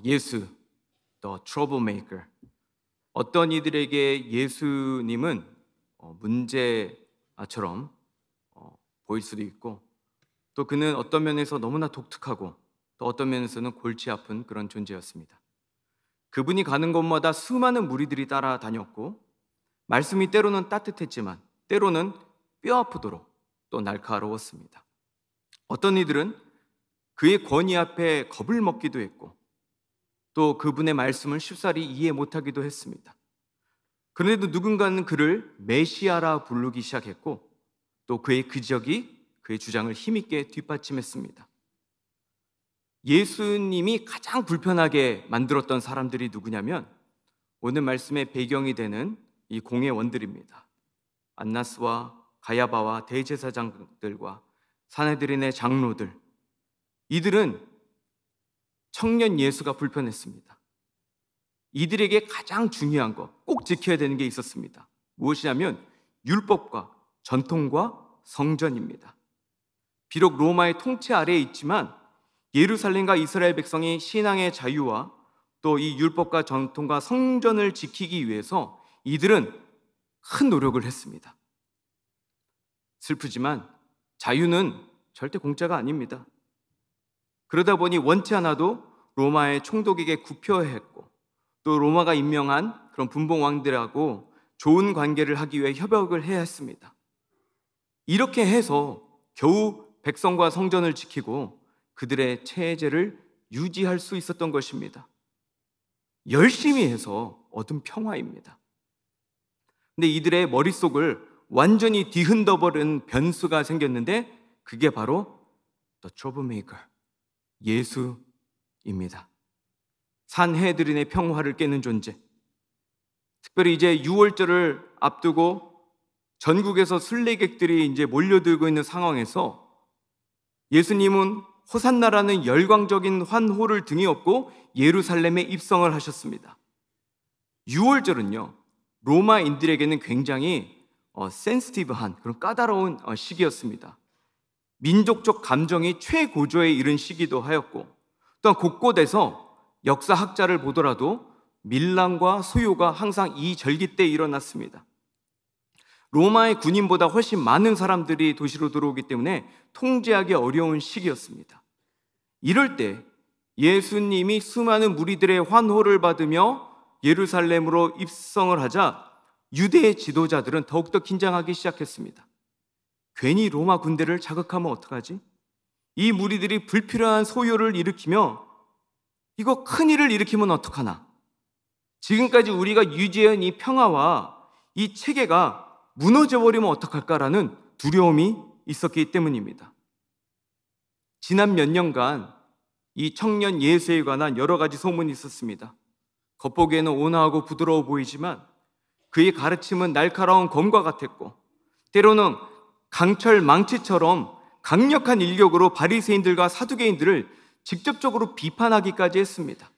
예수, the troublemaker. 어떤 이들에게 예수님은 문제처럼 보일 수도 있고, 또 그는 어떤 면에서 너무나 독특하고 또 어떤 면에서는 골치 아픈 그런 존재였습니다. 그분이 가는 곳마다 수많은 무리들이 따라다녔고, 말씀이 때로는 따뜻했지만 때로는 뼈 아프도록 또 날카로웠습니다. 어떤 이들은 그의 권위 앞에 겁을 먹기도 했고, 또 그분의 말씀을 쉽사리 이해 못하기도 했습니다. 그런데도 누군가는 그를 메시아라 부르기 시작했고, 또 그의 기적이 그의 주장을 힘있게 뒷받침했습니다. 예수님이 가장 불편하게 만들었던 사람들이 누구냐면, 오늘 말씀의 배경이 되는 이 공회원들입니다. 안나스와 가야바와 대제사장들과 사내들인의 장로들, 이들은 청년 예수가 불편했습니다. 이들에게 가장 중요한 것, 꼭 지켜야 되는 게 있었습니다. 무엇이냐면 율법과 전통과 성전입니다. 비록 로마의 통치 아래에 있지만 예루살렘과 이스라엘 백성이 신앙의 자유와 또 이 율법과 전통과 성전을 지키기 위해서 이들은 큰 노력을 했습니다. 슬프지만 자유는 절대 공짜가 아닙니다. 그러다 보니 원치 않아도 로마의 총독에게 굽혀야 했고, 또 로마가 임명한 그런 분봉왕들하고 좋은 관계를 하기 위해 협약을 해야 했습니다. 이렇게 해서 겨우 백성과 성전을 지키고 그들의 체제를 유지할 수 있었던 것입니다. 열심히 해서 얻은 평화입니다. 근데 이들의 머릿속을 완전히 뒤흔들어버린 변수가 생겼는데, 그게 바로 the troublemaker, 예수입니다. 산헤드린의 평화를 깨는 존재. 특별히 이제 6월절을 앞두고 전국에서 순례객들이 이제 몰려들고 있는 상황에서 예수님은 호산나라는 열광적인 환호를 등에 업고 예루살렘에 입성을 하셨습니다. 6월절은요, 로마인들에게는 굉장히 센시티브한 그런 까다로운 시기였습니다. 민족적 감정이 최고조에 이른 시기도 하였고, 또한 곳곳에서 역사학자를 보더라도 밀란과 소요가 항상 이 절기 때 일어났습니다. 로마의 군인보다 훨씬 많은 사람들이 도시로 들어오기 때문에 통제하기 어려운 시기였습니다. 이럴 때 예수님이 수많은 무리들의 환호를 받으며 예루살렘으로 입성을 하자 유대의 지도자들은 더욱더 긴장하기 시작했습니다. 괜히 로마 군대를 자극하면 어떡하지? 이 무리들이 불필요한 소요를 일으키며 이거 큰일을 일으키면 어떡하나? 지금까지 우리가 유지한 이 평화와 이 체계가 무너져버리면 어떡할까라는 두려움이 있었기 때문입니다. 지난 몇 년간 이 청년 예수에 관한 여러 가지 소문이 있었습니다. 겉보기에는 온화하고 부드러워 보이지만 그의 가르침은 날카로운 검과 같았고, 때로는 강철 망치처럼 강력한 일격으로 바리새인들과 사두개인들을 직접적으로 비판하기까지 했습니다.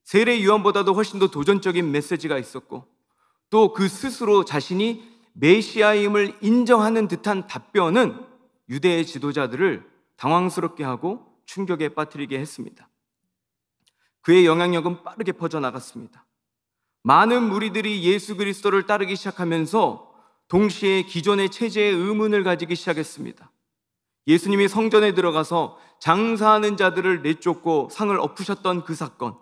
세례 요한보다도 훨씬 더 도전적인 메시지가 있었고, 또 그 스스로 자신이 메시아임을 인정하는 듯한 답변은 유대의 지도자들을 당황스럽게 하고 충격에 빠뜨리게 했습니다. 그의 영향력은 빠르게 퍼져나갔습니다. 많은 무리들이 예수 그리스도를 따르기 시작하면서 동시에 기존의 체제에 의문을 가지기 시작했습니다. 예수님이 성전에 들어가서 장사하는 자들을 내쫓고 상을 엎으셨던 그 사건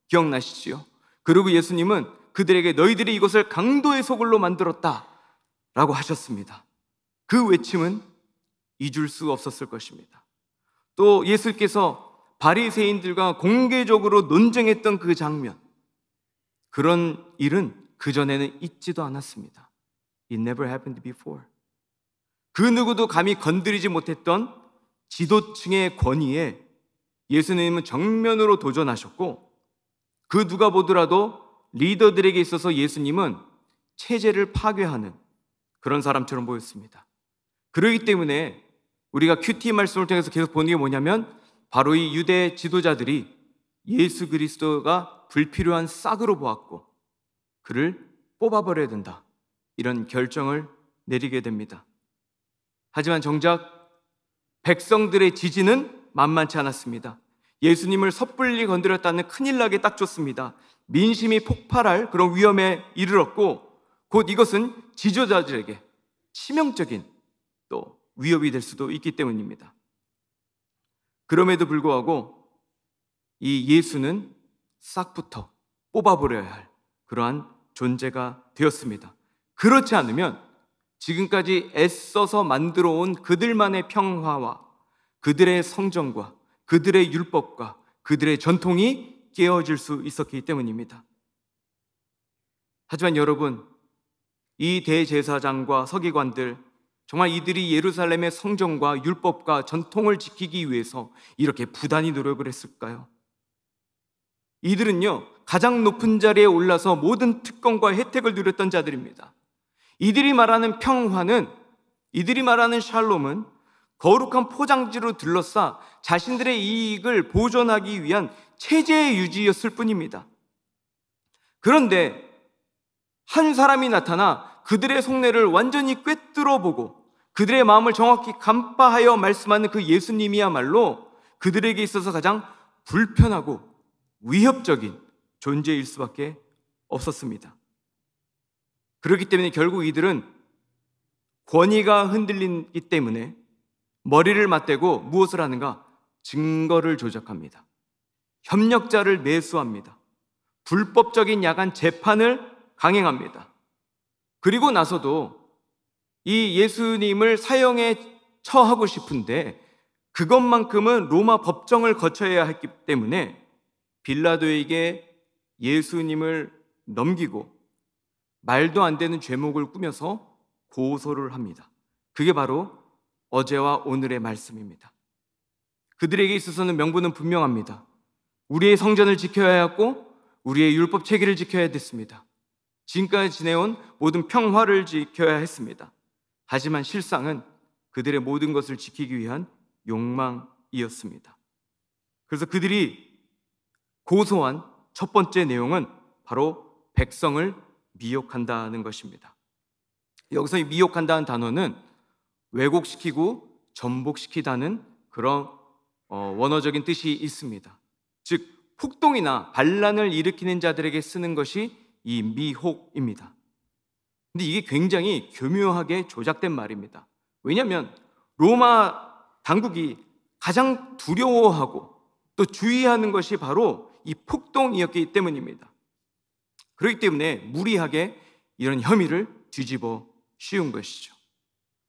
기억나시지요? 그리고 예수님은 그들에게 너희들이 이것을 강도의 소굴로 만들었다 라고 하셨습니다. 그 외침은 잊을 수 없었을 것입니다. 또 예수께서 바리새인들과 공개적으로 논쟁했던 그 장면, 그런 일은 그전에는 있지도 않았습니다. It never happened before. 그 누구도 감히 건드리지 못했던 지도층의 권위에 예수님은 정면으로 도전하셨고, 그 누가 보더라도 리더들에게 있어서 예수님은 체제를 파괴하는 그런 사람처럼 보였습니다. 그렇기 때문에 우리가 큐티 말씀을 통해서 계속 보는 게 뭐냐면, 바로 이 유대 지도자들이 예수 그리스도가 불필요한 싹으로 보았고 그를 뽑아버려야 된다, 이런 결정을 내리게 됩니다. 하지만 정작 백성들의 지지는 만만치 않았습니다. 예수님을 섣불리 건드렸다는 큰일 나게 딱 좋습니다. 민심이 폭발할 그런 위험에 이르렀고, 곧 이것은 지도자들에게 치명적인 또 위협이 될 수도 있기 때문입니다. 그럼에도 불구하고 이 예수는 싹부터 뽑아버려야 할 그러한 존재가 되었습니다. 그렇지 않으면 지금까지 애써서 만들어 온 그들만의 평화와 그들의 성정과 그들의 율법과 그들의 전통이 깨어질 수 있었기 때문입니다. 하지만 여러분, 이 대제사장과 서기관들, 정말 이들이 예루살렘의 성정과 율법과 전통을 지키기 위해서 이렇게 부단히 노력을 했을까요? 이들은요, 가장 높은 자리에 올라서 모든 특권과 혜택을 누렸던 자들입니다. 이들이 말하는 평화는, 이들이 말하는 샬롬은 거룩한 포장지로 둘러싸 자신들의 이익을 보존하기 위한 체제의 유지였을 뿐입니다. 그런데 한 사람이 나타나 그들의 속내를 완전히 꿰뚫어 보고 그들의 마음을 정확히 간파하여 말씀하는 그 예수님이야말로 그들에게 있어서 가장 불편하고 위협적인 존재일 수밖에 없었습니다. 그렇기 때문에 결국 이들은 권위가 흔들리기 때문에 머리를 맞대고 무엇을 하는가? 증거를 조작합니다. 협력자를 매수합니다. 불법적인 야간 재판을 강행합니다. 그리고 나서도 이 예수님을 사형에 처하고 싶은데 그것만큼은 로마 법정을 거쳐야 했기 때문에 빌라도에게 예수님을 넘기고 말도 안 되는 죄목을 꾸며서 고소를 합니다. 그게 바로 어제와 오늘의 말씀입니다. 그들에게 있어서는 명분은 분명합니다. 우리의 성전을 지켜야 했고 우리의 율법 체계를 지켜야 됐습니다. 지금까지 지내온 모든 평화를 지켜야 했습니다. 하지만 실상은 그들의 모든 것을 지키기 위한 욕망이었습니다. 그래서 그들이 고소한 첫 번째 내용은 바로 백성을 미혹한다는 것입니다. 여기서 이 미혹한다는 단어는 왜곡시키고 전복시키다는 그런 원어적인 뜻이 있습니다. 즉 폭동이나 반란을 일으키는 자들에게 쓰는 것이 이 미혹입니다. 근데 이게 굉장히 교묘하게 조작된 말입니다. 왜냐하면 로마 당국이 가장 두려워하고 또 주의하는 것이 바로 이 폭동이었기 때문입니다. 그렇기 때문에 무리하게 이런 혐의를 뒤집어 씌운 것이죠.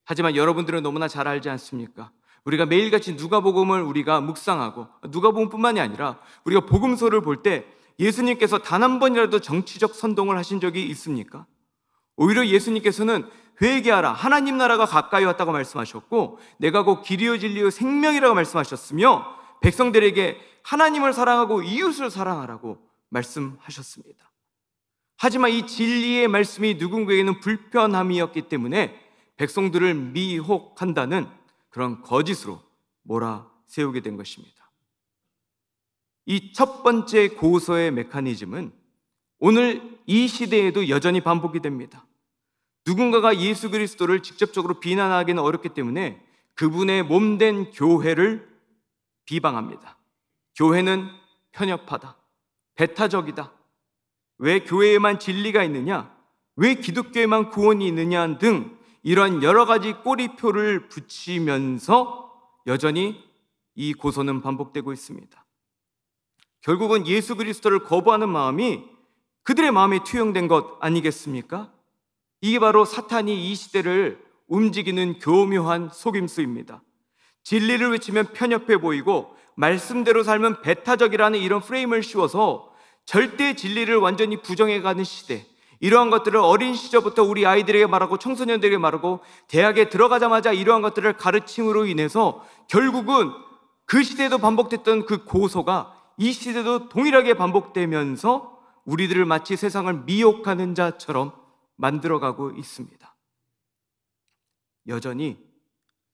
하지만 여러분들은 너무나 잘 알지 않습니까? 우리가 매일같이 누가복음을 우리가 묵상하고, 누가복음뿐만이 아니라 우리가 복음서를 볼 때 예수님께서 단 한 번이라도 정치적 선동을 하신 적이 있습니까? 오히려 예수님께서는 회개하라, 하나님 나라가 가까이 왔다고 말씀하셨고 내가 곧 길이요 진리요 생명이라고 말씀하셨으며 백성들에게 하나님을 사랑하고 이웃을 사랑하라고 말씀하셨습니다. 하지만 이 진리의 말씀이 누군가에게는 불편함이었기 때문에 백성들을 미혹한다는 그런 거짓으로 몰아세우게 된 것입니다. 이 첫 번째 고소의 메커니즘은 오늘 이 시대에도 여전히 반복이 됩니다. 누군가가 예수 그리스도를 직접적으로 비난하기는 어렵기 때문에 그분의 몸된 교회를 비방합니다. 교회는 편협하다, 배타적이다, 왜 교회에만 진리가 있느냐, 왜 기독교에만 구원이 있느냐 등 이러한 여러 가지 꼬리표를 붙이면서 여전히 이 고소는 반복되고 있습니다. 결국은 예수 그리스도를 거부하는 마음이 그들의 마음에 투영된 것 아니겠습니까? 이게 바로 사탄이 이 시대를 움직이는 교묘한 속임수입니다. 진리를 외치면 편협해 보이고 말씀대로 살면 배타적이라는 이런 프레임을 씌워서 절대 진리를 완전히 부정해가는 시대, 이러한 것들을 어린 시절부터 우리 아이들에게 말하고 청소년들에게 말하고 대학에 들어가자마자 이러한 것들을 가르침으로 인해서 결국은 그 시대에도 반복됐던 그 고소가 이 시대도 동일하게 반복되면서 우리들을 마치 세상을 미혹하는 자처럼 만들어가고 있습니다. 여전히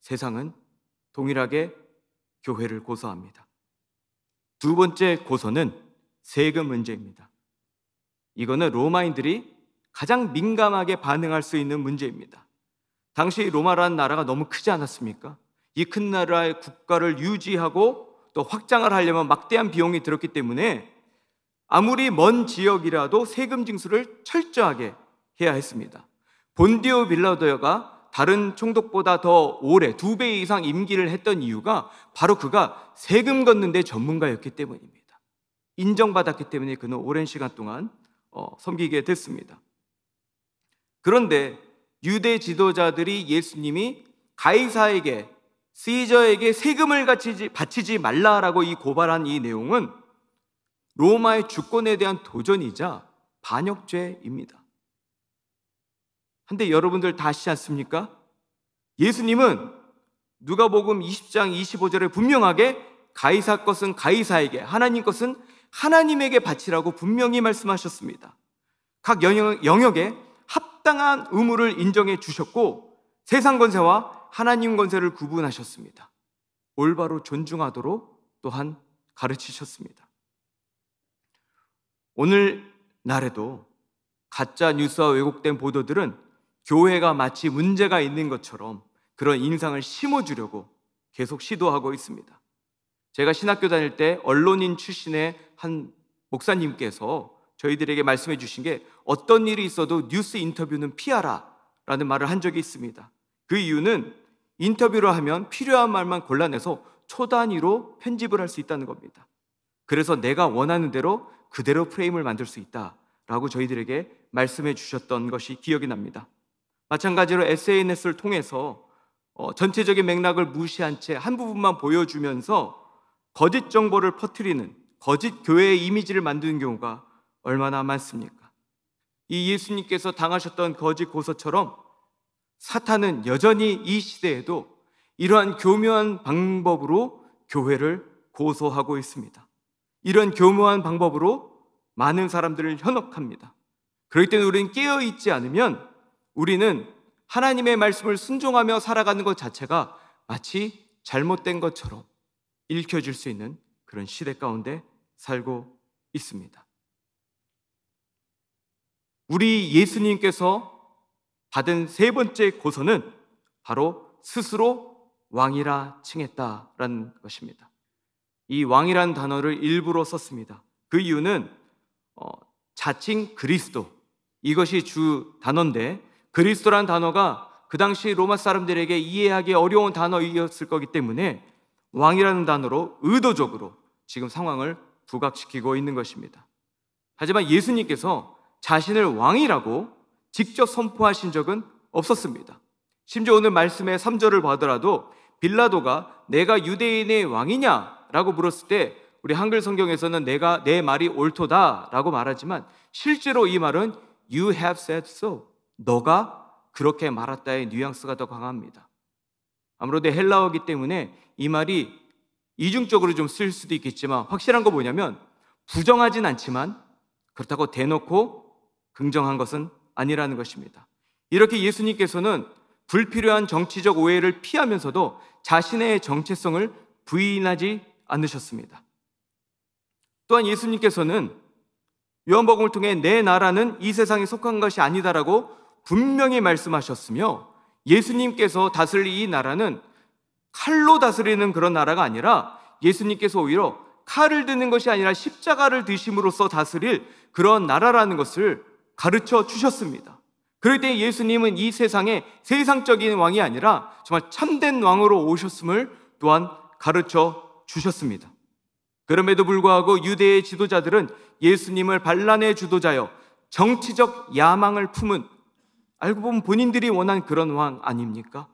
세상은 동일하게 교회를 고소합니다. 두 번째 고소는 세금 문제입니다. 이거는 로마인들이 가장 민감하게 반응할 수 있는 문제입니다. 당시 로마라는 나라가 너무 크지 않았습니까? 이 큰 나라의 국가를 유지하고 또 확장을 하려면 막대한 비용이 들었기 때문에 아무리 먼 지역이라도 세금 징수를 철저하게 해야 했습니다. 본디오 빌라도가 다른 총독보다 더 오래 2배 이상 임기를 했던 이유가 바로 그가 세금 걷는 데 전문가였기 때문입니다. 인정받았기 때문에 그는 오랜 시간 동안 섬기게 됐습니다. 그런데 유대 지도자들이 예수님이 가이사에게, 시저에게 세금을 바치지 말라라고 고발한 이 내용은 로마의 주권에 대한 도전이자 반역죄입니다. 근데 여러분들 다 아시지 않습니까? 예수님은 누가복음 20장 25절에 분명하게 가이사 것은 가이사에게, 하나님 것은 하나님에게 바치라고 분명히 말씀하셨습니다. 각 영역에 합당한 의무를 인정해 주셨고 세상 권세와 하나님 권세를 구분하셨습니다. 올바로 존중하도록 또한 가르치셨습니다. 오늘날에도 가짜 뉴스와 왜곡된 보도들은 교회가 마치 문제가 있는 것처럼 그런 인상을 심어주려고 계속 시도하고 있습니다. 제가 신학교 다닐 때 언론인 출신의 한 목사님께서 저희들에게 말씀해 주신 게, 어떤 일이 있어도 뉴스 인터뷰는 피하라 라는 말을 한 적이 있습니다. 그 이유는 인터뷰를 하면 필요한 말만 골라내서 초단위로 편집을 할 수 있다는 겁니다. 그래서 내가 원하는 대로 그대로 프레임을 만들 수 있다라고 저희들에게 말씀해 주셨던 것이 기억이 납니다. 마찬가지로 SNS를 통해서 전체적인 맥락을 무시한 채 한 부분만 보여주면서 거짓 정보를 퍼뜨리는, 거짓 교회의 이미지를 만드는 경우가 얼마나 많습니까? 이 예수님께서 당하셨던 거짓 고소처럼 사탄은 여전히 이 시대에도 이러한 교묘한 방법으로 교회를 고소하고 있습니다. 이런 교묘한 방법으로 많은 사람들을 현혹합니다. 그렇기 때문에 우리는 깨어있지 않으면 우리는 하나님의 말씀을 순종하며 살아가는 것 자체가 마치 잘못된 것처럼 읽혀질 수 있는 그런 시대 가운데 살고 있습니다. 우리 예수님께서 받은 세 번째 고소는 바로 스스로 왕이라 칭했다라는 것입니다. 이 왕이라는 단어를 일부러 썼습니다. 그 이유는 자칭 그리스도, 이것이 주 단어인데, 그리스도라는 단어가 그 당시 로마 사람들에게 이해하기 어려운 단어였을 거기 때문에 왕이라는 단어로 의도적으로 지금 상황을 부각시키고 있는 것입니다. 하지만 예수님께서 자신을 왕이라고 직접 선포하신 적은 없었습니다. 심지어 오늘 말씀의 3절을 보더라도 빌라도가 내가 유대인의 왕이냐? 라고 물었을 때 우리 한글 성경에서는 내 말이 옳도다 라고 말하지만 실제로 이 말은 You have said so, 너가 그렇게 말했다의 뉘앙스가 더 강합니다. 아무래도 헬라어이기 때문에 이 말이 이중적으로 좀 쓸 수도 있겠지만 확실한 거 뭐냐면 부정하진 않지만 그렇다고 대놓고 긍정한 것은 아니라는 것입니다. 이렇게 예수님께서는 불필요한 정치적 오해를 피하면서도 자신의 정체성을 부인하지 않으셨습니다. 또한 예수님께서는 요한복음을 통해 내 나라는 이 세상에 속한 것이 아니다라고 분명히 말씀하셨으며, 예수님께서 다스릴 이 나라는 칼로 다스리는 그런 나라가 아니라 예수님께서 오히려 칼을 드는 것이 아니라 십자가를 드심으로써 다스릴 그런 나라라는 것을 가르쳐 주셨습니다. 그럴 때 예수님은 이 세상에 세상적인 왕이 아니라 정말 참된 왕으로 오셨음을 또한 가르쳐 주셨습니다. 그럼에도 불구하고 유대의 지도자들은 예수님을 반란의 주도자여 정치적 야망을 품은, 알고 보면 본인들이 원한 그런 왕 아닙니까?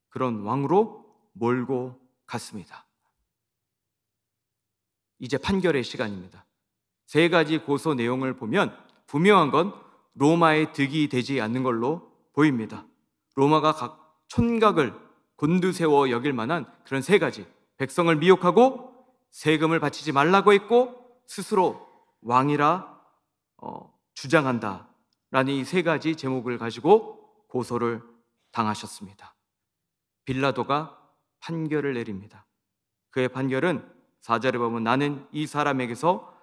그런 왕으로 몰고 갔습니다. 이제 판결의 시간입니다. 세 가지 고소 내용을 보면 분명한 건 로마의 득이 되지 않는 걸로 보입니다. 로마가 각 촌각을 곤두세워 여길 만한 그런 세 가지, 백성을 미혹하고 세금을 바치지 말라고 했고 스스로 왕이라 주장한다 라는 이 세 가지 제목을 가지고 고소를 당하셨습니다. 빌라도가 판결을 내립니다. 그의 판결은 4절에 보면 나는 이 사람에게서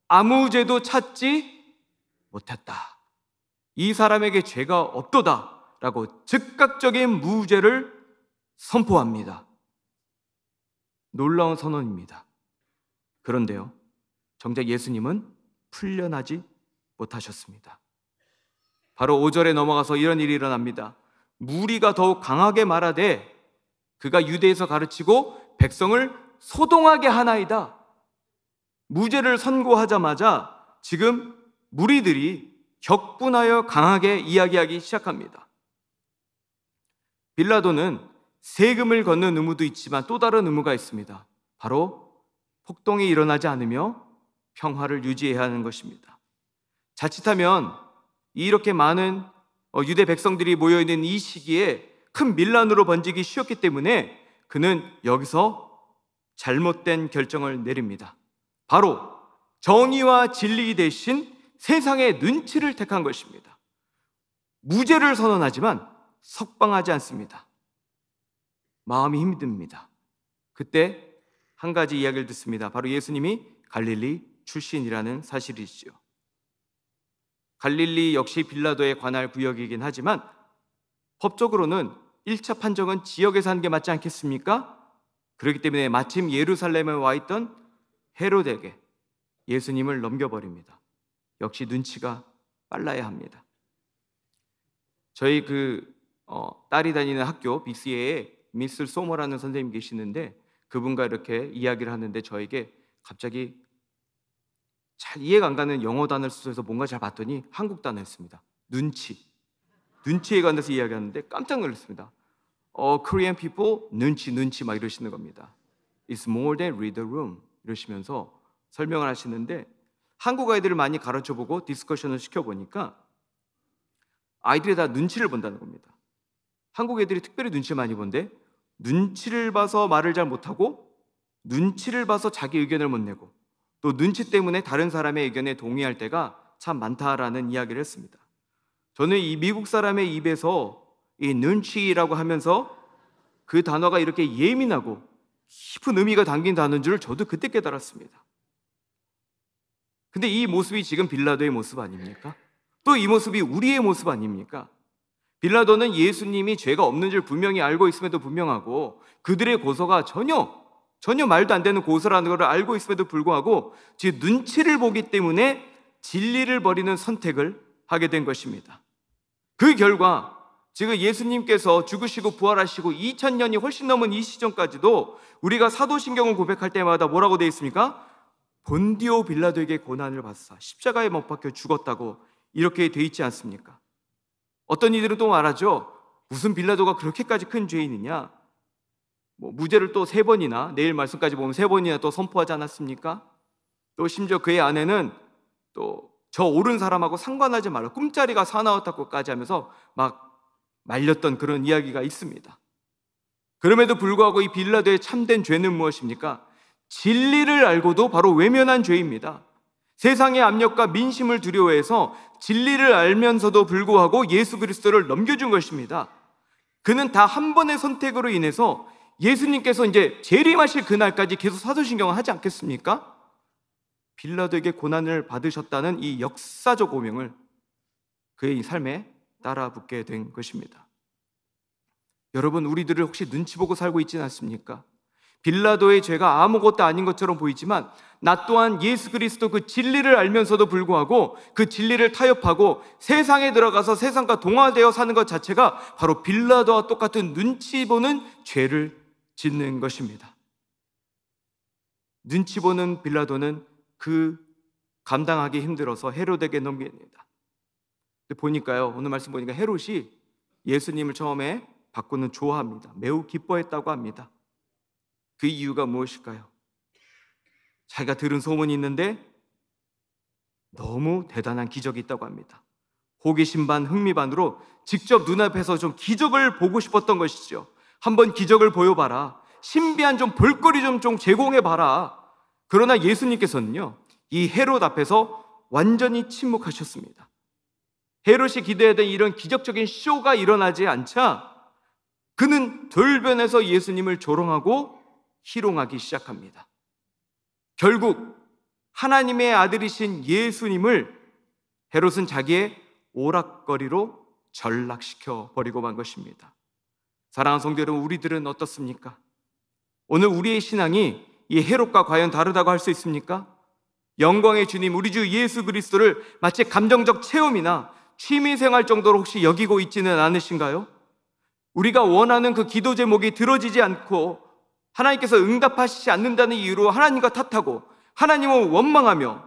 아무 죄도 찾지 못했다, 이 사람에게 죄가 없도다 라고 즉각적인 무죄를 선포합니다. 놀라운 선언입니다. 그런데요, 정작 예수님은 풀려나지 못하셨습니다. 바로 5절에 넘어가서 이런 일이 일어납니다. 무리가 더욱 강하게 말하되 그가 유대에서 가르치고 백성을 소동하게 하나이다. 무죄를 선고하자마자 지금 무리들이 격분하여 강하게 이야기하기 시작합니다. 빌라도는 세금을 걷는 의무도 있지만 또 다른 의무가 있습니다. 바로 폭동이 일어나지 않으며 평화를 유지해야 하는 것입니다. 자칫하면 이렇게 많은 유대 백성들이 모여있는 이 시기에 큰 밀란으로 번지기 쉬웠기 때문에 그는 여기서 잘못된 결정을 내립니다. 바로 정의와 진리 대신 세상의 눈치를 택한 것입니다. 무죄를 선언하지만 석방하지 않습니다. 마음이 힘듭니다. 그때 한 가지 이야기를 듣습니다. 바로 예수님이 갈릴리 출신이라는 사실이지요. 갈릴리 역시 빌라도의 관할 구역이긴 하지만 법적으로는 1차 판정은 지역에서 하는 게 맞지 않겠습니까? 그렇기 때문에 마침 예루살렘에 와 있던 헤롯에게 예수님을 넘겨버립니다. 역시 눈치가 빨라야 합니다. 저희 딸이 다니는 학교 BCA에 미스 소머라는 선생님이 계시는데 그분과 이렇게 이야기를 하는데 저에게 갑자기 잘 이해가 안 가는 영어 단어를 써서 뭔가 잘 봤더니 한국 단어였습니다. 눈치에 관해서 이야기하는데 깜짝 놀랐습니다. Korean people 눈치 막 이러시는 겁니다. It's more than read the room 이러시면서 설명을 하시는데 한국 아이들을 많이 가르쳐보고 디스커션을 시켜보니까 아이들이 다 눈치를 본다는 겁니다. 한국 애들이 특별히 눈치를 많이 본데 눈치를 봐서 말을 잘 못하고 눈치를 봐서 자기 의견을 못 내고 또 눈치 때문에 다른 사람의 의견에 동의할 때가 참 많다라는 이야기를 했습니다. 저는 이 미국 사람의 입에서 이 눈치라고 하면서 그 단어가 이렇게 예민하고 깊은 의미가 담긴 단어인 줄 저도 그때 깨달았습니다. 근데 이 모습이 지금 빌라도의 모습 아닙니까? 또 이 모습이 우리의 모습 아닙니까? 빌라도는 예수님이 죄가 없는 줄 분명히 알고 있음에도 불명하고 그들의 고소가 전혀 말도 안 되는 고소라는 것을 알고 있음에도 불구하고 지금 눈치를 보기 때문에 진리를 버리는 선택을 하게 된 것입니다. 그 결과 지금 예수님께서 죽으시고 부활하시고 2000년이 훨씬 넘은 이 시점까지도 우리가 사도신경을 고백할 때마다 뭐라고 되어 있습니까? 본디오 빌라도에게 고난을 받사 십자가에 못 박혀 죽었다고 이렇게 되어 있지 않습니까? 어떤 이들은 또 말하죠. 무슨 빌라도가 그렇게까지 큰 죄인이냐? 무죄를 또 3번이나 내일 말씀까지 보면 3번이나 또 선포하지 않았습니까? 또 심지어 그의 아내는 또 저 옳은 사람하고 상관하지 말라 꿈자리가 사나웠다고까지 하면서 막 말렸던 그런 이야기가 있습니다. 그럼에도 불구하고 이 빌라도의 참된 죄는 무엇입니까? 진리를 알고도 바로 외면한 죄입니다. 세상의 압력과 민심을 두려워해서 진리를 알면서도 불구하고 예수 그리스도를 넘겨준 것입니다. 그는 다 한 번의 선택으로 인해서 예수님께서 이제 재림하실 그날까지 계속 사도신경을 하지 않겠습니까? 빌라도에게 고난을 받으셨다는 이 역사적 오명을 그의 삶에 따라 붙게 된 것입니다. 여러분, 우리들을 혹시 눈치 보고 살고 있지는 않습니까? 빌라도의 죄가 아무것도 아닌 것처럼 보이지만 나 또한 예수 그리스도 그 진리를 알면서도 불구하고 그 진리를 타협하고 세상에 들어가서 세상과 동화되어 사는 것 자체가 바로 빌라도와 똑같은 눈치 보는 죄를 짓는 것입니다. 눈치 보는 빌라도는 그 감당하기 힘들어서 헤롯에게 넘깁니다. 근데 보니까요, 오늘 말씀 보니까 헤롯이 예수님을 처음에 받고는 좋아합니다. 매우 기뻐했다고 합니다. 그 이유가 무엇일까요? 자기가 들은 소문이 있는데 너무 대단한 기적이 있다고 합니다. 호기심 반 흥미 반으로 직접 눈앞에서 좀 기적을 보고 싶었던 것이죠. 한번 기적을 보여봐라. 신비한 좀 볼거리 좀 제공해봐라. 그러나 예수님께서는요, 이 헤롯 앞에서 완전히 침묵하셨습니다. 헤롯이 기대하던 이런 기적적인 쇼가 일어나지 않자 그는 돌변해서 예수님을 조롱하고 희롱하기 시작합니다. 결국 하나님의 아들이신 예수님을 헤롯은 자기의 오락거리로 전락시켜 버리고 만 것입니다. 사랑하는 성도 여러분, 우리들은 어떻습니까? 오늘 우리의 신앙이 이 헤롯과 과연 다르다고 할 수 있습니까? 영광의 주님 우리 주 예수 그리스도를 마치 감정적 체험이나 취미생활 정도로 혹시 여기고 있지는 않으신가요? 우리가 원하는 그 기도 제목이 들어지지 않고 하나님께서 응답하시지 않는다는 이유로 하나님과 탓하고 하나님을 원망하며,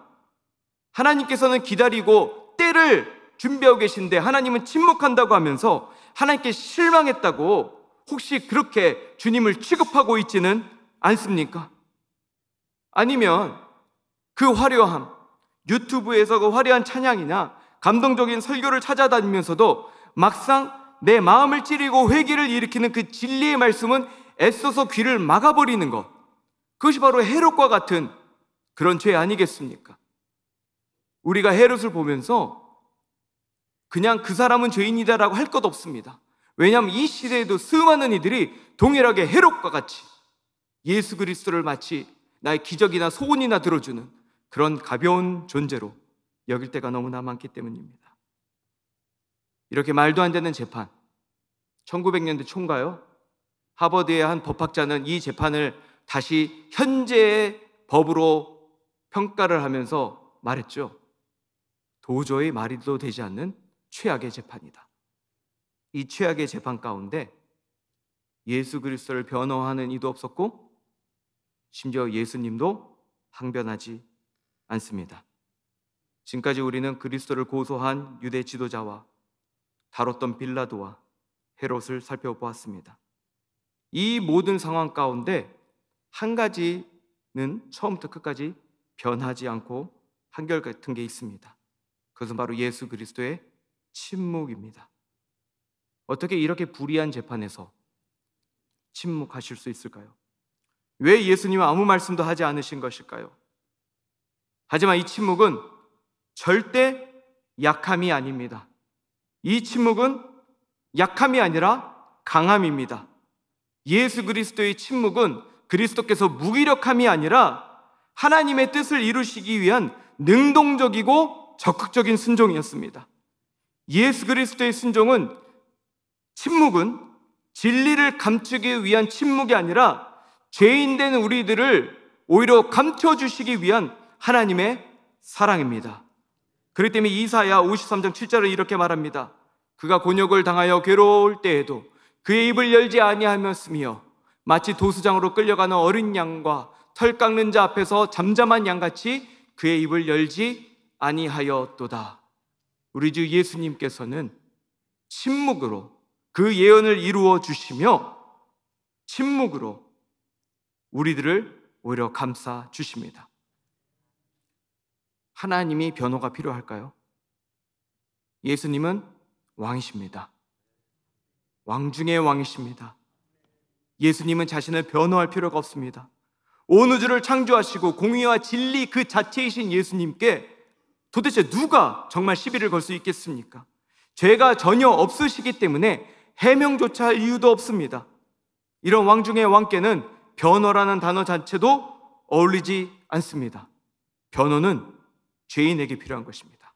하나님께서는 기다리고 때를 준비하고 계신데 하나님은 침묵한다고 하면서 하나님께 실망했다고 혹시 그렇게 주님을 취급하고 있지는 않습니까? 아니면 그 화려함, 유튜브에서 그 화려한 찬양이나 감동적인 설교를 찾아다니면서도 막상 내 마음을 찌르고 회개를 일으키는 그 진리의 말씀은 애써서 귀를 막아버리는 것, 그것이 바로 헤롯과 같은 그런 죄 아니겠습니까? 우리가 헤롯을 보면서 그냥 그 사람은 죄인이다라고 할 것 없습니다. 왜냐하면 이 시대에도 수많은 이들이 동일하게 헤롯과 같이 예수 그리스도를 마치 나의 기적이나 소원이나 들어주는 그런 가벼운 존재로 여길 때가 너무나 많기 때문입니다. 이렇게 말도 안 되는 재판, 1900년대 초인가요? 하버드의 한 법학자는 이 재판을 다시 현재의 법으로 평가를 하면서 말했죠. 도저히 말이도 되지 않는 최악의 재판이다. 이 최악의 재판 가운데 예수 그리스도를 변호하는 이도 없었고 심지어 예수님도 항변하지 않습니다. 지금까지 우리는 그리스도를 고소한 유대 지도자와 다뤘던 빌라도와 헤롯을 살펴보았습니다. 이 모든 상황 가운데 한 가지는 처음부터 끝까지 변하지 않고 한결같은 게 있습니다. 그것은 바로 예수 그리스도의 침묵입니다. 어떻게 이렇게 불의한 재판에서 침묵하실 수 있을까요? 왜 예수님은 아무 말씀도 하지 않으신 것일까요? 하지만 이 침묵은 절대 약함이 아닙니다. 이 침묵은 약함이 아니라 강함입니다. 예수 그리스도의 침묵은 그리스도께서 무기력함이 아니라 하나님의 뜻을 이루시기 위한 능동적이고 적극적인 순종이었습니다. 예수 그리스도의 침묵은 진리를 감추기 위한 침묵이 아니라 죄인된 우리들을 오히려 감춰주시기 위한 하나님의 사랑입니다. 그렇기 때문에 이사야 53장 7절은 이렇게 말합니다. 그가 곤욕을 당하여 괴로울 때에도 그의 입을 열지 아니하였으며 마치 도수장으로 끌려가는 어린 양과 털 깎는 자 앞에서 잠잠한 양같이 그의 입을 열지 아니하였도다. 우리 주 예수님께서는 침묵으로 그 예언을 이루어 주시며 침묵으로 우리들을 오히려 감싸 주십니다. 하나님이 변호가 필요할까요? 예수님은 왕이십니다. 왕 중의 왕이십니다. 예수님은 자신을 변호할 필요가 없습니다. 온 우주를 창조하시고 공의와 진리 그 자체이신 예수님께 도대체 누가 정말 시비를 걸 수 있겠습니까? 죄가 전혀 없으시기 때문에 해명조차 할 이유도 없습니다. 이런 왕 중의 왕께는 변호라는 단어 자체도 어울리지 않습니다. 변호는 죄인에게 필요한 것입니다.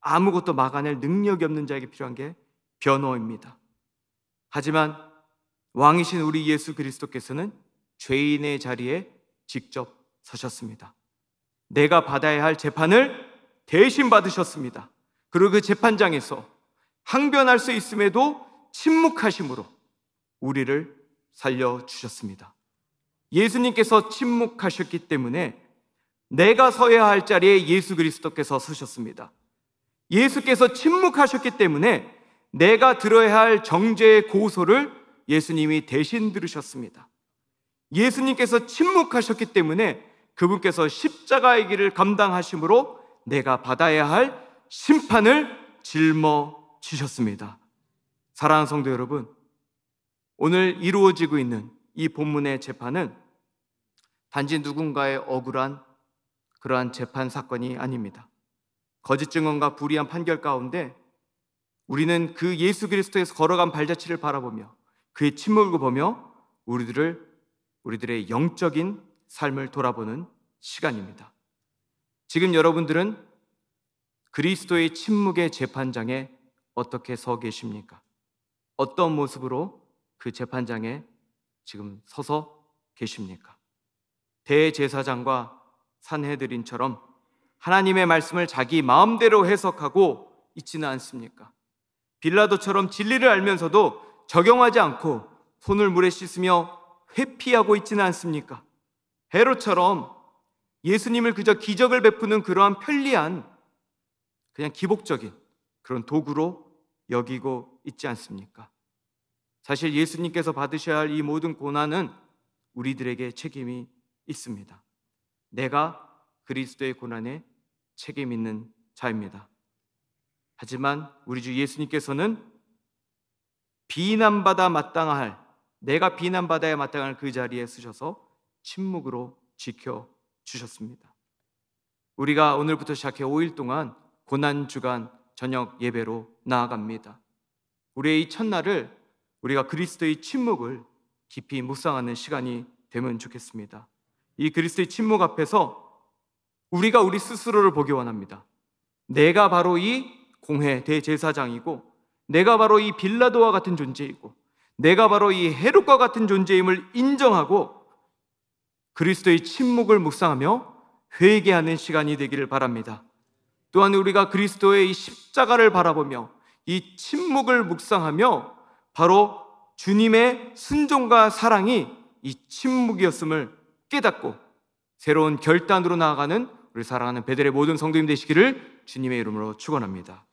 아무것도 막아낼 능력이 없는 자에게 필요한 게 변호입니다. 하지만 왕이신 우리 예수 그리스도께서는 죄인의 자리에 직접 서셨습니다. 내가 받아야 할 재판을 대신 받으셨습니다. 그리고 그 재판장에서 항변할 수 있음에도 침묵하심으로 우리를 살려주셨습니다. 예수님께서 침묵하셨기 때문에 내가 서야 할 자리에 예수 그리스도께서 서셨습니다. 예수께서 침묵하셨기 때문에 내가 들어야 할 정죄의 고소를 예수님이 대신 들으셨습니다. 예수님께서 침묵하셨기 때문에 그분께서 십자가의 길을 감당하심으로 내가 받아야 할 심판을 짊어지셨습니다. 사랑하는 성도 여러분, 오늘 이루어지고 있는 이 본문의 재판은 단지 누군가의 억울한 그러한 재판 사건이 아닙니다. 거짓 증언과 불의한 판결 가운데 우리는 그 예수 그리스도에서 걸어간 발자취를 바라보며 그의 침묵을 보며 우리들의 영적인 삶을 돌아보는 시간입니다. 지금 여러분들은 그리스도의 침묵의 재판장에 어떻게 서 계십니까? 어떤 모습으로 그 재판장에 지금 서서 계십니까? 대제사장과 산헤드린처럼 하나님의 말씀을 자기 마음대로 해석하고 있지는 않습니까? 빌라도처럼 진리를 알면서도 적용하지 않고 손을 물에 씻으며 회피하고 있지는 않습니까? 헤롯처럼 예수님을 그저 기적을 베푸는 그러한 편리한 그냥 기복적인 그런 도구로 여기고 있지 않습니까? 사실 예수님께서 받으셔야 할 이 모든 고난은 우리들에게 책임이 있습니다. 내가 그리스도의 고난에 책임 있는 자입니다. 하지만 우리 주 예수님께서는 내가 비난받아야 마땅할 그 자리에 서셔서 침묵으로 지켜주셨습니다. 우리가 오늘부터 시작해 5일 동안 고난주간 저녁 예배로 나아갑니다. 우리의 이 첫날을 우리가 그리스도의 침묵을 깊이 묵상하는 시간이 되면 좋겠습니다. 이 그리스도의 침묵 앞에서 우리가 우리 스스로를 보기 원합니다. 내가 바로 이 공회 대제사장이고, 내가 바로 이 빌라도와 같은 존재이고, 내가 바로 이 헤롯과 같은 존재임을 인정하고 그리스도의 침묵을 묵상하며 회개하는 시간이 되기를 바랍니다. 또한 우리가 그리스도의 이 십자가를 바라보며 이 침묵을 묵상하며 바로 주님의 순종과 사랑이 이 침묵이었음을 깨닫고 새로운 결단으로 나아가는 우리 사랑하는 베델의 모든 성도님 되시기를 주님의 이름으로 축원합니다.